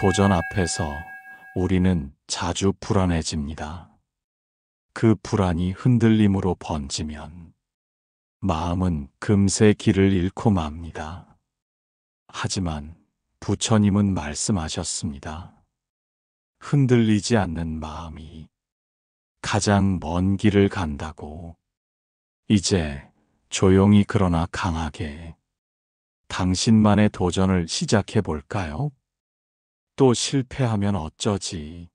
도전 앞에서 우리는 자주 불안해집니다. 그 불안이 흔들림으로 번지면 마음은 금세 길을 잃고 맙니다. 하지만 부처님은 말씀하셨습니다. 흔들리지 않는 마음이 가장 먼 길을 간다고. 이제 조용히 그러나 강하게 당신만의 도전을 시작해 볼까요? 또 실패하면 어쩌지?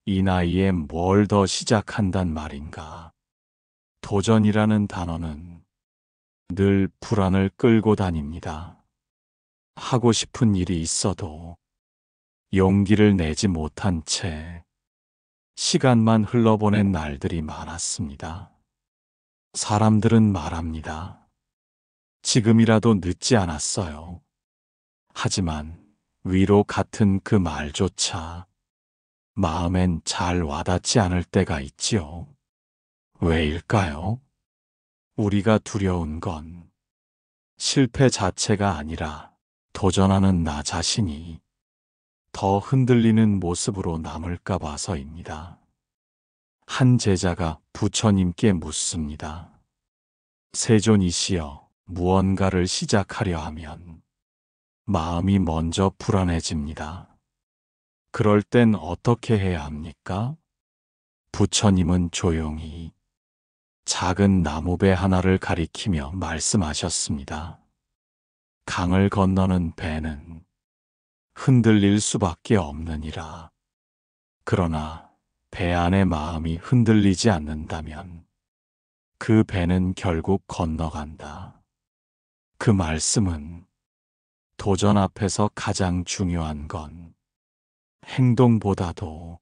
이 나이에 뭘 더 시작한단 말인가? 도전이라는 단어는 늘 불안을 끌고 다닙니다. 하고 싶은 일이 있어도 용기를 내지 못한 채 시간만 흘러보낸 날들이 많았습니다. 사람들은 말합니다. 지금이라도 늦지 않았어요. 하지만 위로 같은 그 말조차 마음엔 잘 와닿지 않을 때가 있지요. 왜일까요? 우리가 두려운 건 실패 자체가 아니라 도전하는 나 자신이 더 흔들리는 모습으로 남을까 봐서입니다. 한 제자가 부처님께 묻습니다. 세존이시여, 무언가를 시작하려 하면 마음이 먼저 불안해집니다. 그럴 땐 어떻게 해야 합니까? 부처님은 조용히 작은 나무배 하나를 가리키며 말씀하셨습니다. 강을 건너는 배는 흔들릴 수밖에 없느니라. 그러나 배 안의 마음이 흔들리지 않는다면 그 배는 결국 건너간다. 그 말씀은 도전 앞에서 가장 중요한 건 행동보다도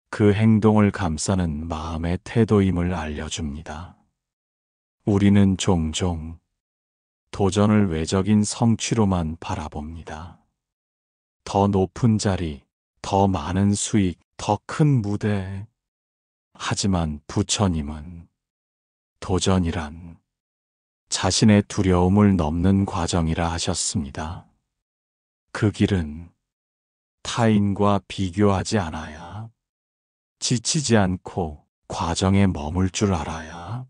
그 행동을 감싸는 마음의 태도임을 알려줍니다. 우리는 종종 도전을 외적인 성취로만 바라봅니다. 더 높은 자리, 더 많은 수익, 더 큰 무대. 하지만 부처님은 도전이란 자신의 두려움을 넘는 과정이라 하셨습니다. 그 길은 타인과 비교하지 않아야, 지치지 않고 과정에 머물 줄 알아야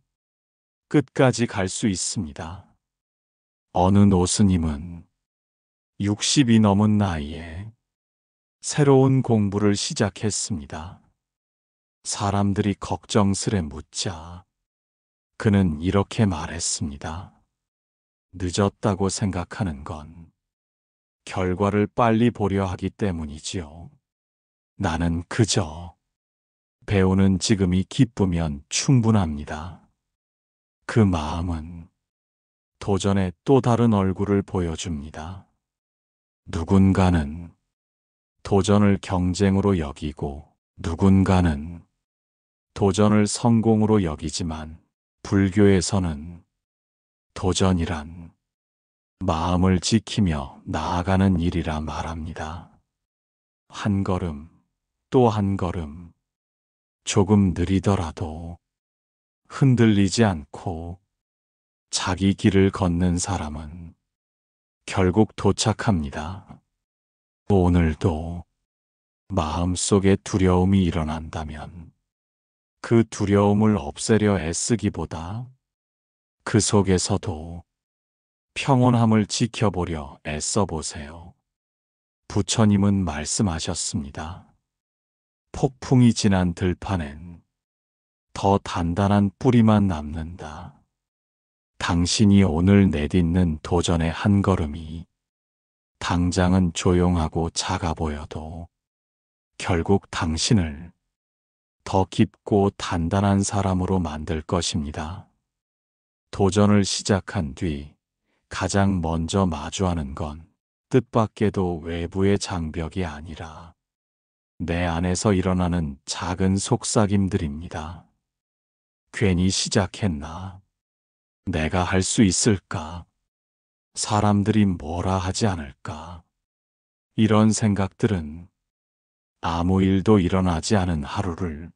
끝까지 갈 수 있습니다. 어느 노스님은 60이 넘은 나이에 새로운 공부를 시작했습니다. 사람들이 걱정스레 묻자 그는 이렇게 말했습니다. 늦었다고 생각하는 건 결과를 빨리 보려 하기 때문이지요. 나는 그저 배우는 지금이 기쁘면 충분합니다. 그 마음은 도전의 또 다른 얼굴을 보여줍니다. 누군가는 도전을 경쟁으로 여기고 누군가는 도전을 성공으로 여기지만 불교에서는 도전이란 마음을 지키며 나아가는 일이라 말합니다. 한 걸음 또 한 걸음 조금 느리더라도 흔들리지 않고 자기 길을 걷는 사람은 결국 도착합니다. 오늘도 마음속에 두려움이 일어난다면 그 두려움을 없애려 애쓰기보다 그 속에서도 평온함을 지켜보려 애써보세요. 부처님은 말씀하셨습니다. 폭풍이 지난 들판엔 더 단단한 뿌리만 남는다. 당신이 오늘 내딛는 도전의 한 걸음이 당장은 조용하고 작아 보여도 결국 당신을 더 깊고 단단한 사람으로 만들 것입니다. 도전을 시작한 뒤 가장 먼저 마주하는 건 뜻밖에도 외부의 장벽이 아니라 내 안에서 일어나는 작은 속삭임들입니다. 괜히 시작했나? 내가 할 수 있을까? 사람들이 뭐라 하지 않을까? 이런 생각들은 아무 일도 일어나지 않은 하루를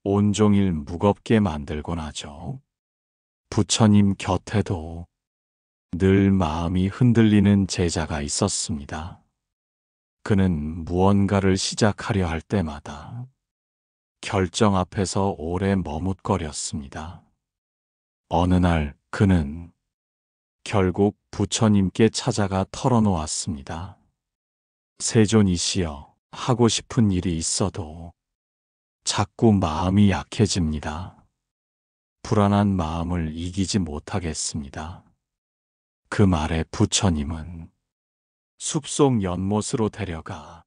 온종일 무겁게 만들곤 하죠. 부처님 곁에도 늘 마음이 흔들리는 제자가 있었습니다. 그는 무언가를 시작하려 할 때마다 결정 앞에서 오래 머뭇거렸습니다. 어느 날 그는 결국 부처님께 찾아가 털어놓았습니다. 세존이시여, 하고 싶은 일이 있어도 자꾸 마음이 약해집니다. 불안한 마음을 이기지 못하겠습니다. 그 말에 부처님은 숲속 연못으로 데려가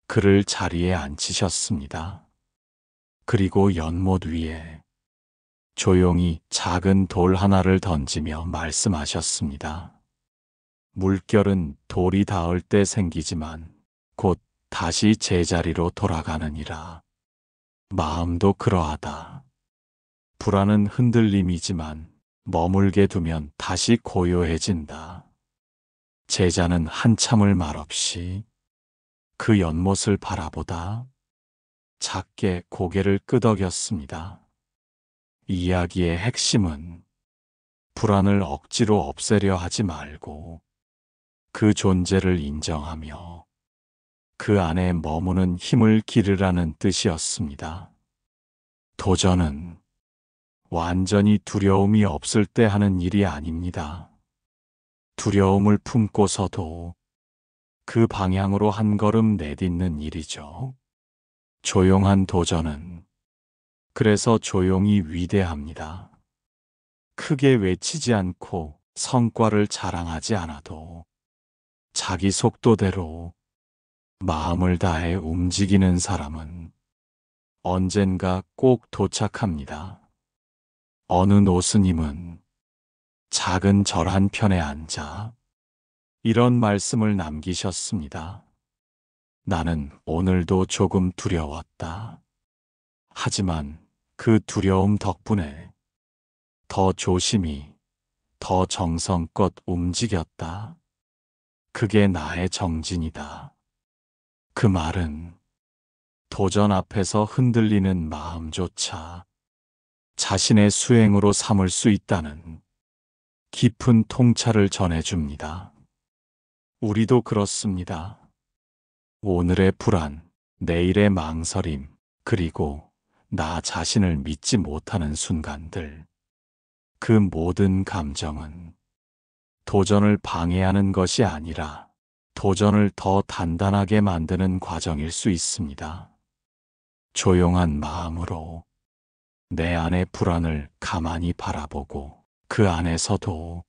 그를 자리에 앉히셨습니다. 그리고 연못 위에 조용히 작은 돌 하나를 던지며 말씀하셨습니다. 물결은 돌이 닿을 때 생기지만 곧 다시 제자리로 돌아가느니라. 마음도 그러하다. 불안은 흔들림이지만 머물게 두면 다시 고요해진다. 제자는 한참을 말없이 그 연못을 바라보다 작게 고개를 끄덕였습니다. 이야기의 핵심은 불안을 억지로 없애려 하지 말고 그 존재를 인정하며 그 안에 머무는 힘을 기르라는 뜻이었습니다. 도전은 완전히 두려움이 없을 때 하는 일이 아닙니다. 두려움을 품고서도 그 방향으로 한 걸음 내딛는 일이죠. 조용한 도전은 그래서 조용히 위대합니다. 크게 외치지 않고 성과를 자랑하지 않아도 자기 속도대로 마음을 다해 움직이는 사람은 언젠가 꼭 도착합니다. 어느 노스님은 작은 절 한 편에 앉아 이런 말씀을 남기셨습니다. 나는 오늘도 조금 두려웠다. 하지만 그 두려움 덕분에 더 조심히, 더 정성껏 움직였다. 그게 나의 정진이다. 그 말은 도전 앞에서 흔들리는 마음조차 자신의 수행으로 삼을 수 있다는 깊은 통찰을 전해줍니다. 우리도 그렇습니다. 오늘의 불안, 내일의 망설임, 그리고 나 자신을 믿지 못하는 순간들. 그 모든 감정은 도전을 방해하는 것이 아니라 도전을 더 단단하게 만드는 과정일 수 있습니다. 조용한 마음으로 내 안의 불안을 가만히 바라보고 그 안에서도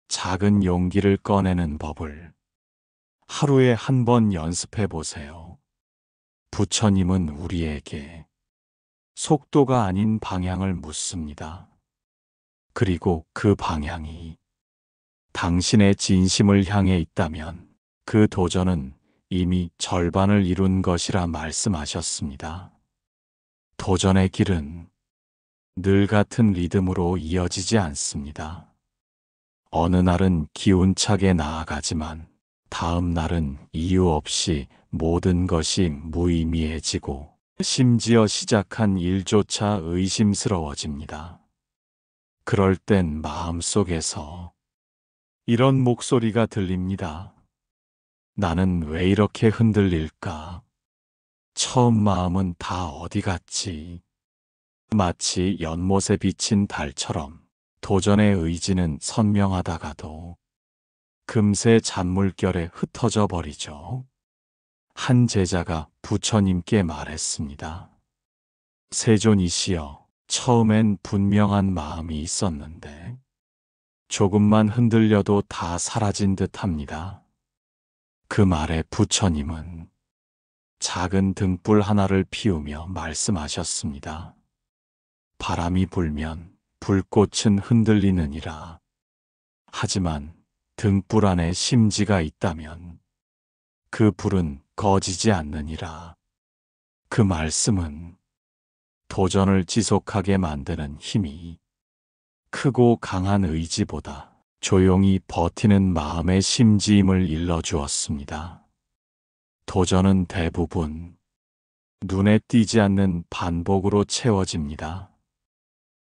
작은 용기를 꺼내는 법을 하루에 한 번 연습해 보세요. 부처님은 우리에게 속도가 아닌 방향을 묻습니다. 그리고 그 방향이 당신의 진심을 향해 있다면 그 도전은 이미 절반을 이룬 것이라 말씀하셨습니다. 도전의 길은 늘 같은 리듬으로 이어지지 않습니다. 어느 날은 기운차게 나아가지만 다음 날은 이유 없이 모든 것이 무의미해지고 심지어 시작한 일조차 의심스러워집니다. 그럴 땐 마음속에서 이런 목소리가 들립니다. 나는 왜 이렇게 흔들릴까? 처음 마음은 다 어디 갔지? 마치 연못에 비친 달처럼 도전의 의지는 선명하다가도 금세 잔물결에 흩어져 버리죠. 한 제자가 부처님께 말했습니다. 세존이시여, 처음엔 분명한 마음이 있었는데 조금만 흔들려도 다 사라진 듯 합니다. 그 말에 부처님은 작은 등불 하나를 피우며 말씀하셨습니다. 바람이 불면 불꽃은 흔들리느니라. 하지만 등불 안에 심지가 있다면 그 불은 꺼지지 않느니라. 그 말씀은 도전을 지속하게 만드는 힘이 크고 강한 의지보다 조용히 버티는 마음의 심지임을 일러주었습니다. 도전은 대부분 눈에 띄지 않는 반복으로 채워집니다.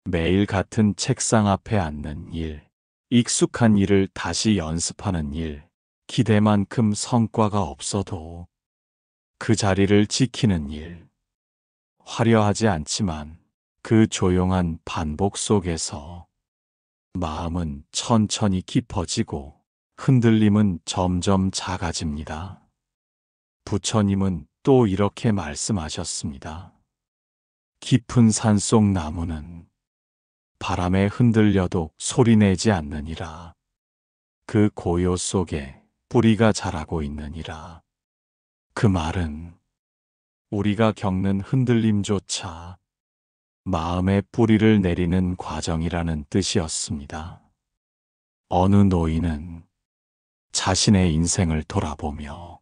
매일 같은 책상 앞에 앉는 일, 익숙한 일을 다시 연습하는 일, 기대만큼 성과가 없어도 그 자리를 지키는 일, 화려하지 않지만 그 조용한 반복 속에서 마음은 천천히 깊어지고 흔들림은 점점 작아집니다. 부처님은 또 이렇게 말씀하셨습니다. 깊은 산속 나무는 바람에 흔들려도 소리내지 않느니라. 그 고요 속에 뿌리가 자라고 있느니라. 그 말은 우리가 겪는 흔들림조차 마음의 뿌리를 내리는 과정이라는 뜻이었습니다. 어느 노인은 자신의 인생을 돌아보며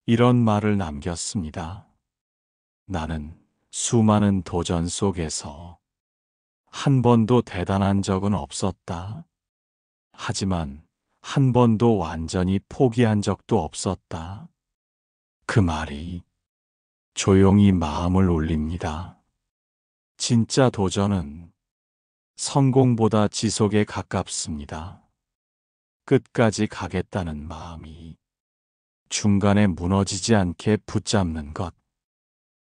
이런 말을 남겼습니다. 나는 수많은 도전 속에서 한 번도 대단한 적은 없었다. 하지만 한 번도 완전히 포기한 적도 없었다. 그 말이 조용히 마음을 울립니다. 진짜 도전은 성공보다 지속에 가깝습니다. 끝까지 가겠다는 마음이 중간에 무너지지 않게 붙잡는 것,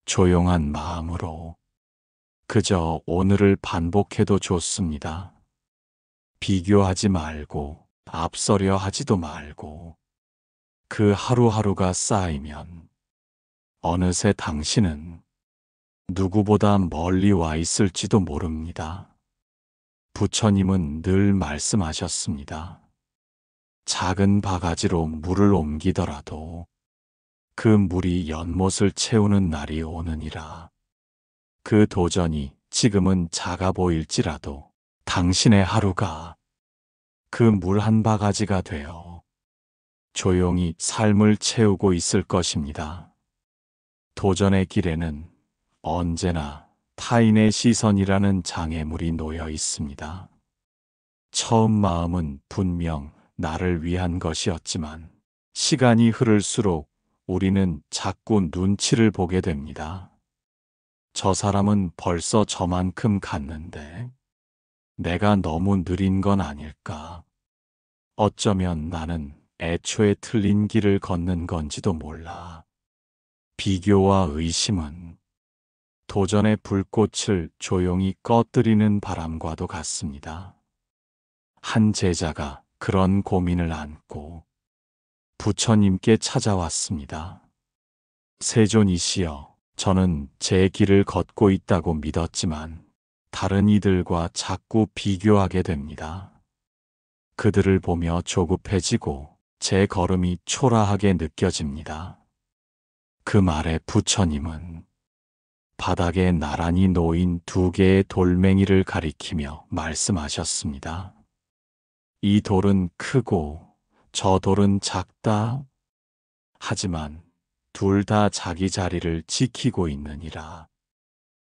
조용한 마음으로 그저 오늘을 반복해도 좋습니다. 비교하지 말고 앞서려 하지도 말고 그 하루하루가 쌓이면 어느새 당신은 누구보다 멀리 와 있을지도 모릅니다. 부처님은 늘 말씀하셨습니다. 작은 바가지로 물을 옮기더라도 그 물이 연못을 채우는 날이 오느니라. 그 도전이 지금은 작아 보일지라도 당신의 하루가 그 물 한 바가지가 되어 조용히 삶을 채우고 있을 것입니다. 도전의 길에는 언제나 타인의 시선이라는 장애물이 놓여 있습니다. 처음 마음은 분명 나를 위한 것이었지만 시간이 흐를수록 우리는 자꾸 눈치를 보게 됩니다. 저 사람은 벌써 저만큼 갔는데 내가 너무 느린 건 아닐까? 어쩌면 나는 애초에 틀린 길을 걷는 건지도 몰라. 비교와 의심은 도전의 불꽃을 조용히 꺼뜨리는 바람과도 같습니다. 한 제자가 그런 고민을 안고 부처님께 찾아왔습니다. 세존이시여, 저는 제 길을 걷고 있다고 믿었지만 다른 이들과 자꾸 비교하게 됩니다. 그들을 보며 조급해지고 제 걸음이 초라하게 느껴집니다. 그 말에 부처님은 바닥에 나란히 놓인 두 개의 돌멩이를 가리키며 말씀하셨습니다. 이 돌은 크고 저 돌은 작다. 하지만 둘 다 자기 자리를 지키고 있느니라.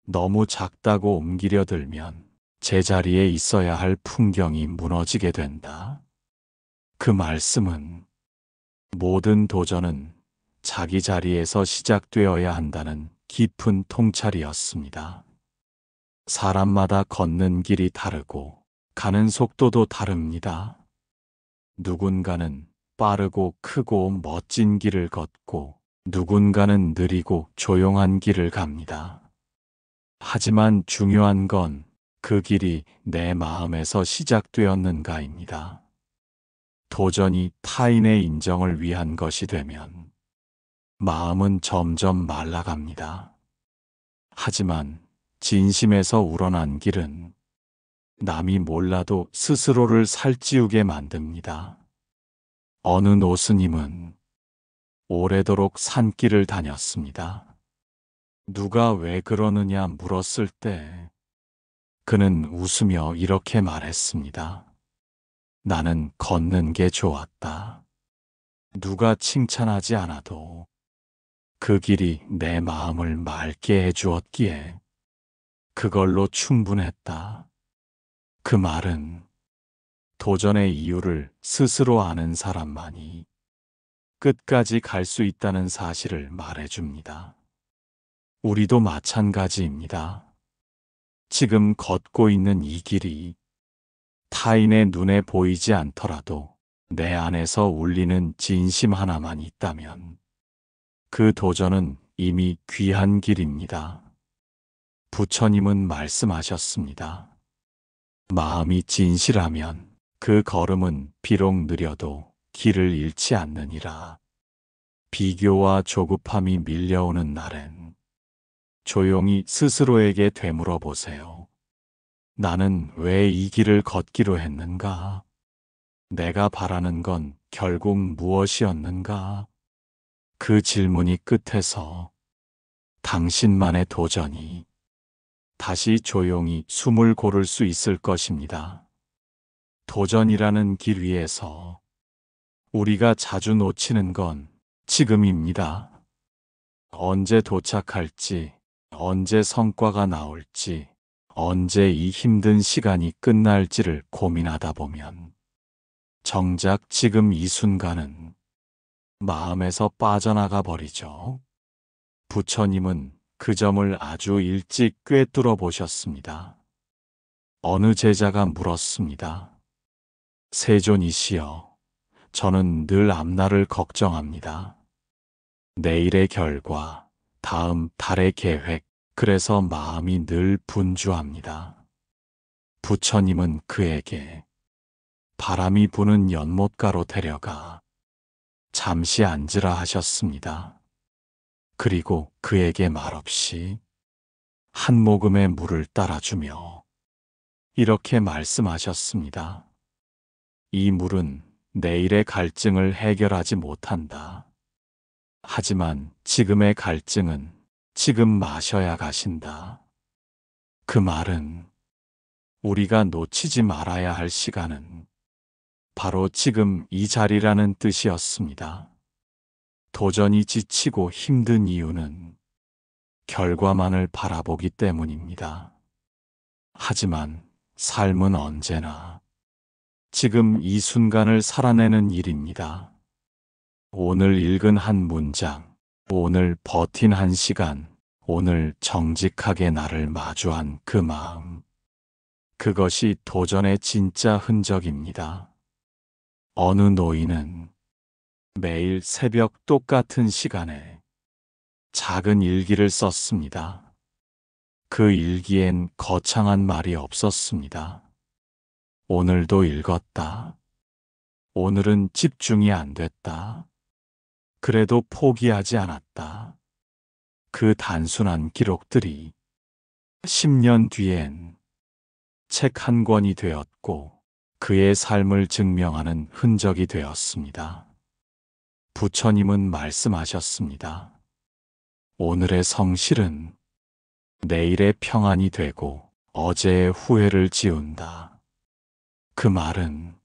너무 작다고 옮기려 들면 제자리에 있어야 할 풍경이 무너지게 된다. 그 말씀은 모든 도전은 자기 자리에서 시작되어야 한다는 깊은 통찰이었습니다. 사람마다 걷는 길이 다르고 가는 속도도 다릅니다. 누군가는 빠르고 크고 멋진 길을 걷고 누군가는 느리고 조용한 길을 갑니다. 하지만 중요한 건 그 길이 내 마음에서 시작되었는가입니다. 도전이 타인의 인정을 위한 것이 되면 마음은 점점 말라갑니다. 하지만 진심에서 우러난 길은 남이 몰라도 스스로를 살찌우게 만듭니다. 어느 노스님은 오래도록 산길을 다녔습니다. 누가 왜 그러느냐 물었을 때 그는 웃으며 이렇게 말했습니다. 나는 걷는 게 좋았다. 누가 칭찬하지 않아도 그 길이 내 마음을 맑게 해주었기에 그걸로 충분했다. 그 말은 도전의 이유를 스스로 아는 사람만이 끝까지 갈 수 있다는 사실을 말해줍니다. 우리도 마찬가지입니다. 지금 걷고 있는 이 길이 타인의 눈에 보이지 않더라도 내 안에서 울리는 진심 하나만 있다면 그 도전은 이미 귀한 길입니다. 부처님은 말씀하셨습니다. 마음이 진실하면 그 걸음은 비록 느려도 길을 잃지 않느니라. 비교와 조급함이 밀려오는 날엔 조용히 스스로에게 되물어 보세요. 나는 왜 이 길을 걷기로 했는가? 내가 바라는 건 결국 무엇이었는가? 그 질문이 끝에서 당신만의 도전이 다시 조용히 숨을 고를 수 있을 것입니다. 도전이라는 길 위에서 우리가 자주 놓치는 건 지금입니다. 언제 도착할지, 언제 성과가 나올지, 언제 이 힘든 시간이 끝날지를 고민하다 보면 정작 지금 이 순간은 마음에서 빠져나가 버리죠. 부처님은 그 점을 아주 일찍 꿰뚫어 보셨습니다. 어느 제자가 물었습니다. 세존이시여, 저는 늘 앞날을 걱정합니다. 내일의 결과, 다음 달의 계획, 그래서 마음이 늘 분주합니다. 부처님은 그에게 바람이 부는 연못가로 데려가 잠시 앉으라 하셨습니다. 그리고 그에게 말없이 한 모금의 물을 따라주며 이렇게 말씀하셨습니다. 이 물은 내일의 갈증을 해결하지 못한다. 하지만 지금의 갈증은 지금 마셔야 가신다. 그 말은 우리가 놓치지 말아야 할 시간은 바로 지금 이 자리라는 뜻이었습니다. 도전이 지치고 힘든 이유는 결과만을 바라보기 때문입니다. 하지만 삶은 언제나 지금 이 순간을 살아내는 일입니다. 오늘 읽은 한 문장, 오늘 버틴 한 시간, 오늘 정직하게 나를 마주한 그 마음. 그것이 도전의 진짜 흔적입니다. 어느 노인은 매일 새벽 똑같은 시간에 작은 일기를 썼습니다. 그 일기엔 거창한 말이 없었습니다. 오늘도 읽었다. 오늘은 집중이 안 됐다. 그래도 포기하지 않았다. 그 단순한 기록들이 10년 뒤엔 책 한 권이 되었고 그의 삶을 증명하는 흔적이 되었습니다. 부처님은 말씀하셨습니다. 오늘의 성실은 내일의 평안이 되고 어제의 후회를 지운다. 그 말은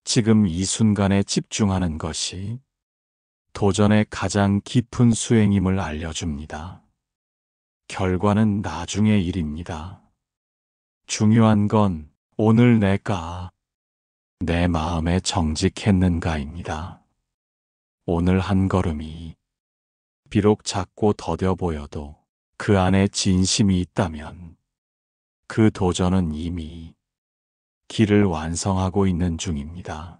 지금 이 순간에 집중하는 것이 도전의 가장 깊은 수행임을 알려줍니다. 결과는 나중의 일입니다. 중요한 건 오늘 내가 내 마음에 정직했는가입니다. 오늘 한 걸음이 비록 작고 더뎌 보여도 그 안에 진심이 있다면 그 도전은 이미 길을 완성하고 있는 중입니다.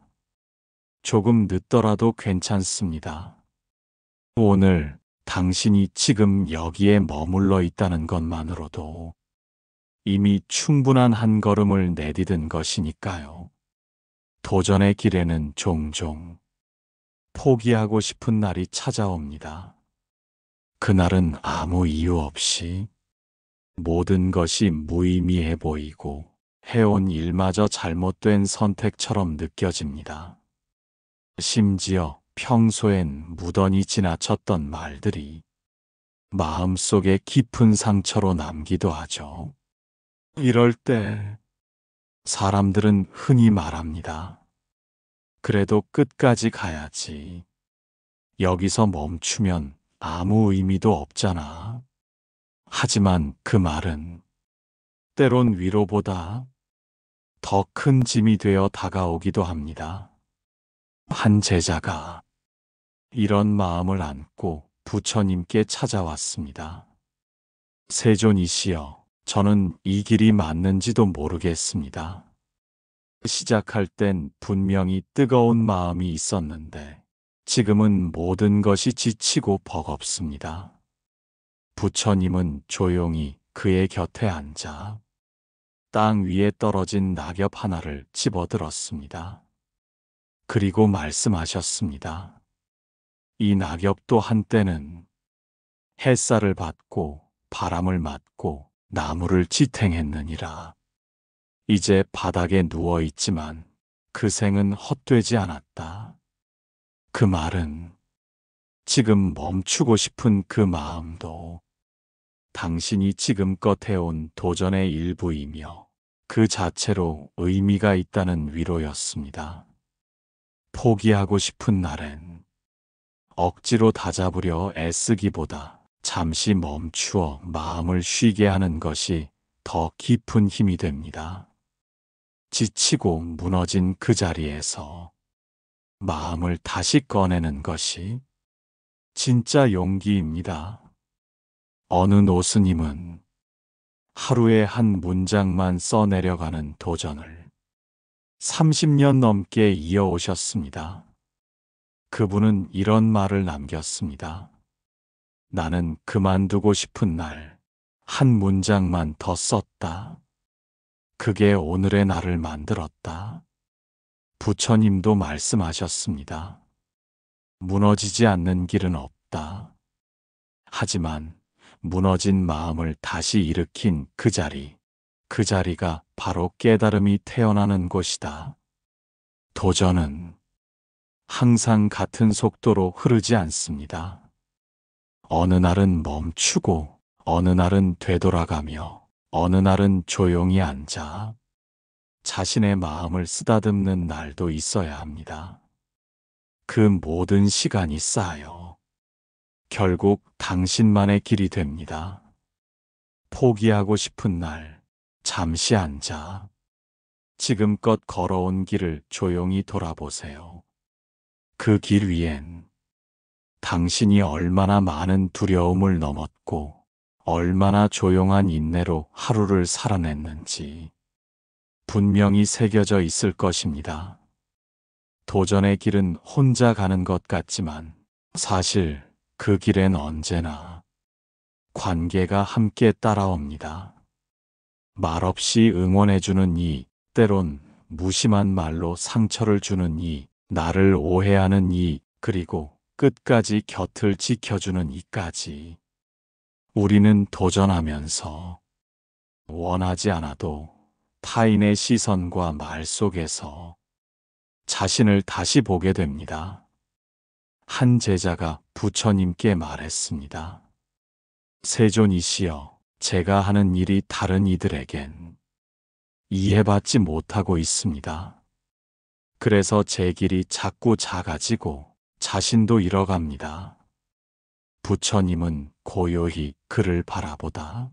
조금 늦더라도 괜찮습니다. 오늘 당신이 지금 여기에 머물러 있다는 것만으로도 이미 충분한 한 걸음을 내디딘 것이니까요. 도전의 길에는 종종 포기하고 싶은 날이 찾아옵니다. 그날은 아무 이유 없이 모든 것이 무의미해 보이고 해온 일마저 잘못된 선택처럼 느껴집니다. 심지어 평소엔 무던히 지나쳤던 말들이 마음속에 깊은 상처로 남기도 하죠. 이럴 때 사람들은 흔히 말합니다. 그래도 끝까지 가야지. 여기서 멈추면 아무 의미도 없잖아. 하지만 그 말은 때론 위로보다 더 큰 짐이 되어 다가오기도 합니다. 한 제자가 이런 마음을 안고 부처님께 찾아왔습니다. 세존이시여, 저는 이 길이 맞는지도 모르겠습니다. 시작할 땐 분명히 뜨거운 마음이 있었는데 지금은 모든 것이 지치고 버겁습니다. 부처님은 조용히 그의 곁에 앉아 땅 위에 떨어진 낙엽 하나를 집어들었습니다. 그리고 말씀하셨습니다. 이 낙엽도 한때는 햇살을 받고 바람을 맞고 나무를 지탱했느니라. 이제 바닥에 누워 있지만 그 생은 헛되지 않았다. 그 말은 지금 멈추고 싶은 그 마음도 당신이 지금껏 해온 도전의 일부이며 그 자체로 의미가 있다는 위로였습니다. 포기하고 싶은 날엔 억지로 다잡으려 애쓰기보다 잠시 멈추어 마음을 쉬게 하는 것이 더 깊은 힘이 됩니다. 지치고 무너진 그 자리에서 마음을 다시 꺼내는 것이 진짜 용기입니다. 어느 노스님은 하루에 한 문장만 써내려가는 도전을 30년 넘게 이어오셨습니다. 그분은 이런 말을 남겼습니다. 나는 그만두고 싶은 날 한 문장만 더 썼다. 그게 오늘의 나를 만들었다. 부처님도 말씀하셨습니다. 무너지지 않는 길은 없다. 하지만 무너진 마음을 다시 일으킨 그 자리가 바로 깨달음이 태어나는 곳이다. 도전은 항상 같은 속도로 흐르지 않습니다. 어느 날은 멈추고, 어느 날은 되돌아가며, 어느 날은 조용히 앉아 자신의 마음을 쓰다듬는 날도 있어야 합니다. 그 모든 시간이 쌓여 결국 당신만의 길이 됩니다. 포기하고 싶은 날 잠시 앉아 지금껏 걸어온 길을 조용히 돌아보세요. 그 길 위엔 당신이 얼마나 많은 두려움을 넘었고 얼마나 조용한 인내로 하루를 살아냈는지 분명히 새겨져 있을 것입니다. 도전의 길은 혼자 가는 것 같지만 사실 그 길엔 언제나 관계가 함께 따라옵니다. 말없이 응원해주는 이, 때론 무심한 말로 상처를 주는 이, 나를 오해하는 이, 그리고 끝까지 곁을 지켜주는 이까지. 우리는 도전하면서 원하지 않아도 타인의 시선과 말 속에서 자신을 다시 보게 됩니다. 한 제자가 부처님께 말했습니다. 세존이시여, 제가 하는 일이 다른 이들에겐 이해받지 못하고 있습니다. 그래서 제 길이 자꾸 작아지고 자신도 잃어갑니다. 부처님은 고요히 그를 바라보다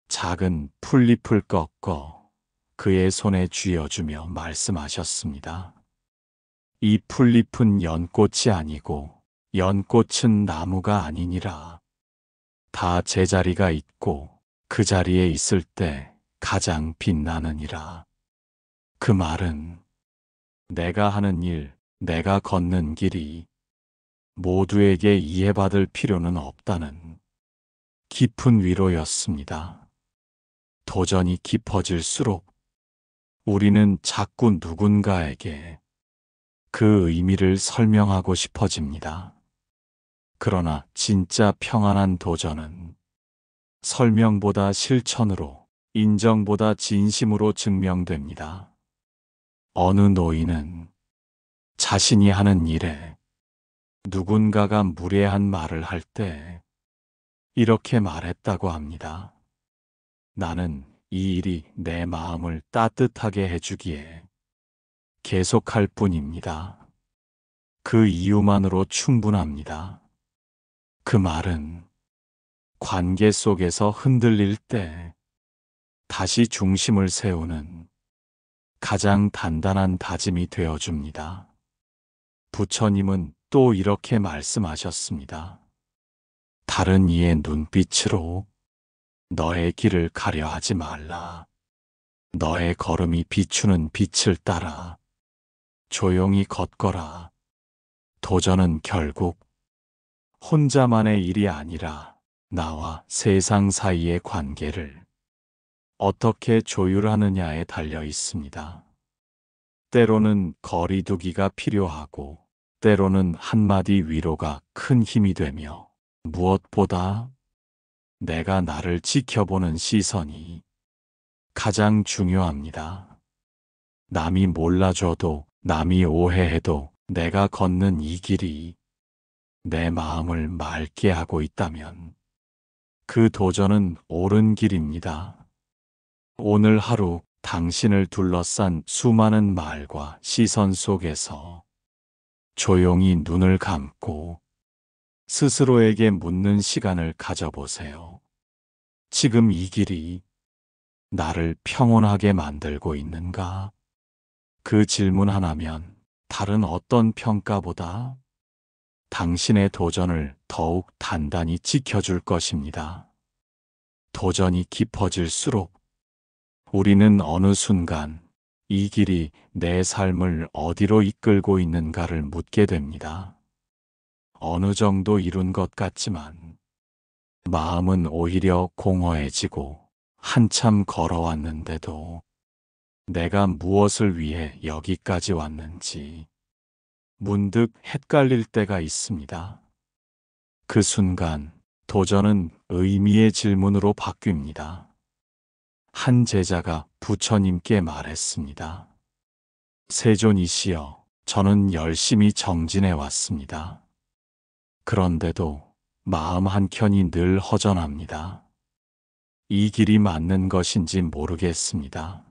작은 풀잎을 꺾어 그의 손에 쥐어주며 말씀하셨습니다. 이 풀잎은 연꽃이 아니고 연꽃은 나무가 아니니라. 다 제자리가 있고 그 자리에 있을 때 가장 빛나느니라. 그 말은 내가 하는 일, 내가 걷는 길이 모두에게 이해받을 필요는 없다는 깊은 위로였습니다. 도전이 깊어질수록 우리는 자꾸 누군가에게 그 의미를 설명하고 싶어집니다. 그러나 진짜 평안한 도전은 설명보다 실천으로, 인정보다 진심으로 증명됩니다. 어느 노인은 자신이 하는 일에 누군가가 무례한 말을 할 때 이렇게 말했다고 합니다. 나는 이 일이 내 마음을 따뜻하게 해주기에 계속할 뿐입니다. 그 이유만으로 충분합니다. 그 말은 관계 속에서 흔들릴 때 다시 중심을 세우는 가장 단단한 다짐이 되어줍니다. 부처님은 또 이렇게 말씀하셨습니다. 다른 이의 눈빛으로 너의 길을 가려 하지 말라. 너의 걸음이 비추는 빛을 따라 조용히 걷거라. 도전은 결국 혼자만의 일이 아니라 나와 세상 사이의 관계를 어떻게 조율하느냐에 달려 있습니다. 때로는 거리두기가 필요하고, 때로는 한마디 위로가 큰 힘이 되며, 무엇보다 내가 나를 지켜보는 시선이 가장 중요합니다. 남이 몰라줘도, 남이 오해해도 내가 걷는 이 길이 내 마음을 맑게 하고 있다면 그 도전은 옳은 길입니다. 오늘 하루 당신을 둘러싼 수많은 말과 시선 속에서 조용히 눈을 감고 스스로에게 묻는 시간을 가져보세요. 지금 이 길이 나를 평온하게 만들고 있는가? 그 질문 하나면 다른 어떤 평가보다 당신의 도전을 더욱 단단히 지켜줄 것입니다. 도전이 깊어질수록 우리는 어느 순간 이 길이 내 삶을 어디로 이끌고 있는가를 묻게 됩니다. 어느 정도 이룬 것 같지만 마음은 오히려 공허해지고 한참 걸어왔는데도 내가 무엇을 위해 여기까지 왔는지 문득 헷갈릴 때가 있습니다. 그 순간 도전은 의미의 질문으로 바뀝니다. 한 제자가 부처님께 말했습니다. 세존이시여, 저는 열심히 정진해 왔습니다. 그런데도 마음 한켠이 늘 허전합니다. 이 길이 맞는 것인지 모르겠습니다.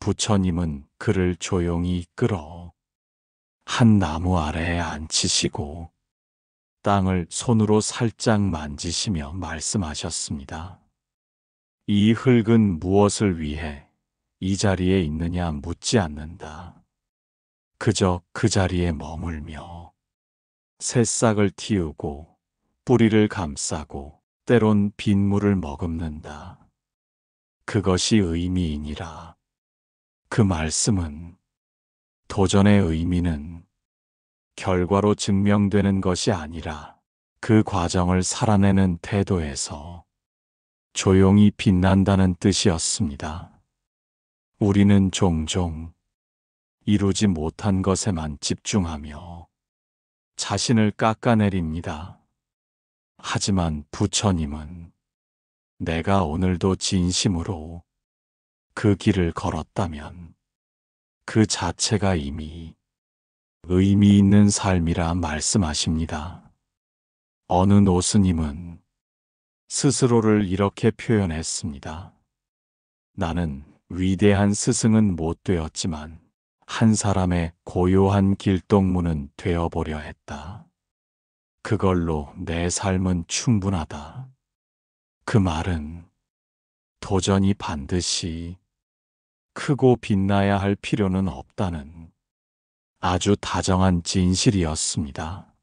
부처님은 그를 조용히 이끌어 한 나무 아래에 앉히시고 땅을 손으로 살짝 만지시며 말씀하셨습니다. 이 흙은 무엇을 위해 이 자리에 있느냐 묻지 않는다. 그저 그 자리에 머물며 새싹을 틔우고 뿌리를 감싸고 때론 빗물을 머금는다. 그것이 의미이니라. 그 말씀은 도전의 의미는 결과로 증명되는 것이 아니라 그 과정을 살아내는 태도에서 조용히 빛난다는 뜻이었습니다. 우리는 종종 이루지 못한 것에만 집중하며 자신을 깎아내립니다. 하지만 부처님은 내가 오늘도 진심으로 그 길을 걸었다면 그 자체가 이미 의미 있는 삶이라 말씀하십니다. 어느 노스님은 스스로를 이렇게 표현했습니다. 나는 위대한 스승은 못 되었지만 한 사람의 고요한 길동무는 되어보려 했다. 그걸로 내 삶은 충분하다. 그 말은 도전이 반드시 크고 빛나야 할 필요는 없다는 아주 다정한 진실이었습니다.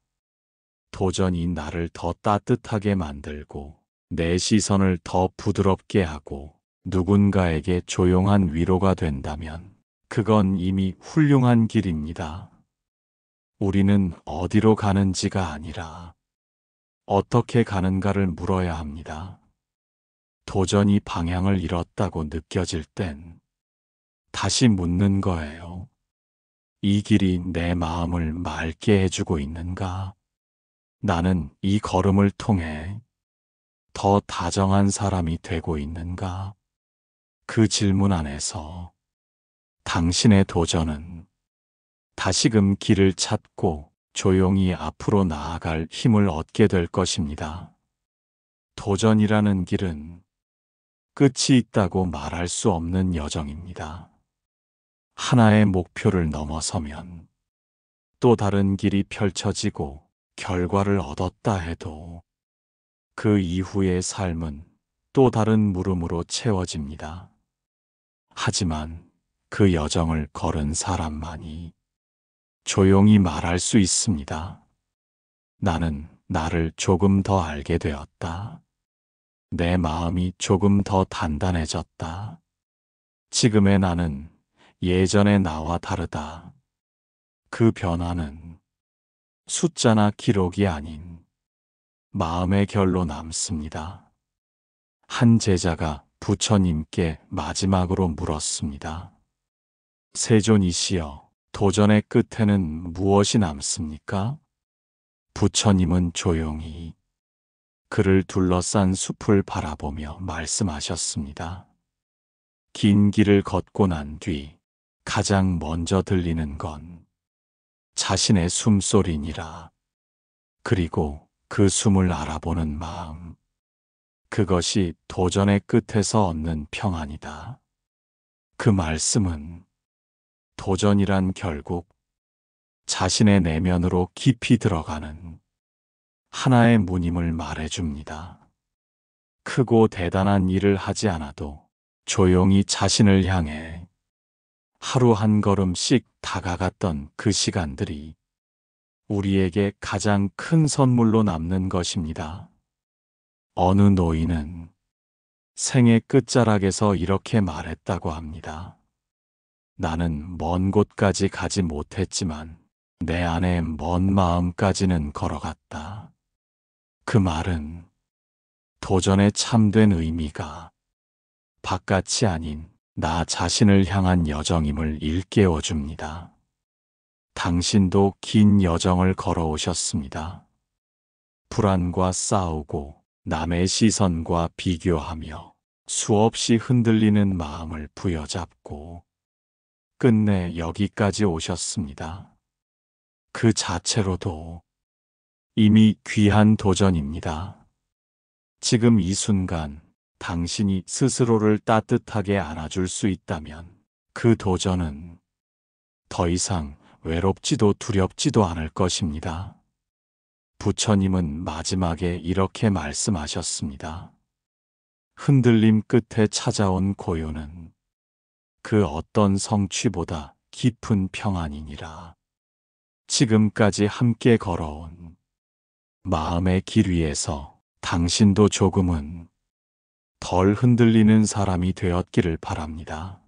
도전이 나를 더 따뜻하게 만들고 내 시선을 더 부드럽게 하고 누군가에게 조용한 위로가 된다면 그건 이미 훌륭한 길입니다. 우리는 어디로 가는지가 아니라 어떻게 가는가를 물어야 합니다. 도전이 방향을 잃었다고 느껴질 땐 다시 묻는 거예요. 이 길이 내 마음을 맑게 해주고 있는가? 나는 이 걸음을 통해 더 다정한 사람이 되고 있는가? 그 질문 안에서 당신의 도전은 다시금 길을 찾고 조용히 앞으로 나아갈 힘을 얻게 될 것입니다. 도전이라는 길은 끝이 있다고 말할 수 없는 여정입니다. 하나의 목표를 넘어서면 또 다른 길이 펼쳐지고 결과를 얻었다 해도 그 이후의 삶은 또 다른 물음으로 채워집니다. 하지만 그 여정을 걸은 사람만이 조용히 말할 수 있습니다. 나는 나를 조금 더 알게 되었다. 내 마음이 조금 더 단단해졌다. 지금의 나는 예전의 나와 다르다. 그 변화는 숫자나 기록이 아닌 마음의 결로 남습니다. 한 제자가 부처님께 마지막으로 물었습니다. 세존이시여, 도전의 끝에는 무엇이 남습니까? 부처님은 조용히 그를 둘러싼 숲을 바라보며 말씀하셨습니다. 긴 길을 걷고 난 뒤 가장 먼저 들리는 건 자신의 숨소리니라. 그리고 그 숨을 알아보는 마음, 그것이 도전의 끝에서 얻는 평안이다. 그 말씀은 도전이란 결국 자신의 내면으로 깊이 들어가는 하나의 문임을 말해줍니다. 크고 대단한 일을 하지 않아도 조용히 자신을 향해 하루 한 걸음씩 다가갔던 그 시간들이 우리에게 가장 큰 선물로 남는 것입니다. 어느 노인은 생의 끝자락에서 이렇게 말했다고 합니다. 나는 먼 곳까지 가지 못했지만 내 안의 먼 마음까지는 걸어갔다. 그 말은 도전의 참된 의미가 바깥이 아닌 나 자신을 향한 여정임을 일깨워 줍니다. 당신도 긴 여정을 걸어오셨습니다. 불안과 싸우고 남의 시선과 비교하며 수없이 흔들리는 마음을 부여잡고 끝내 여기까지 오셨습니다. 그 자체로도 이미 귀한 도전입니다. 지금 이 순간 당신이 스스로를 따뜻하게 안아줄 수 있다면 그 도전은 더 이상 외롭지도 두렵지도 않을 것입니다. 부처님은 마지막에 이렇게 말씀하셨습니다. 흔들림 끝에 찾아온 고요는 그 어떤 성취보다 깊은 평안이니라. 지금까지 함께 걸어온 마음의 길 위에서 당신도 조금은 덜 흔들리는 사람이 되었기를 바랍니다.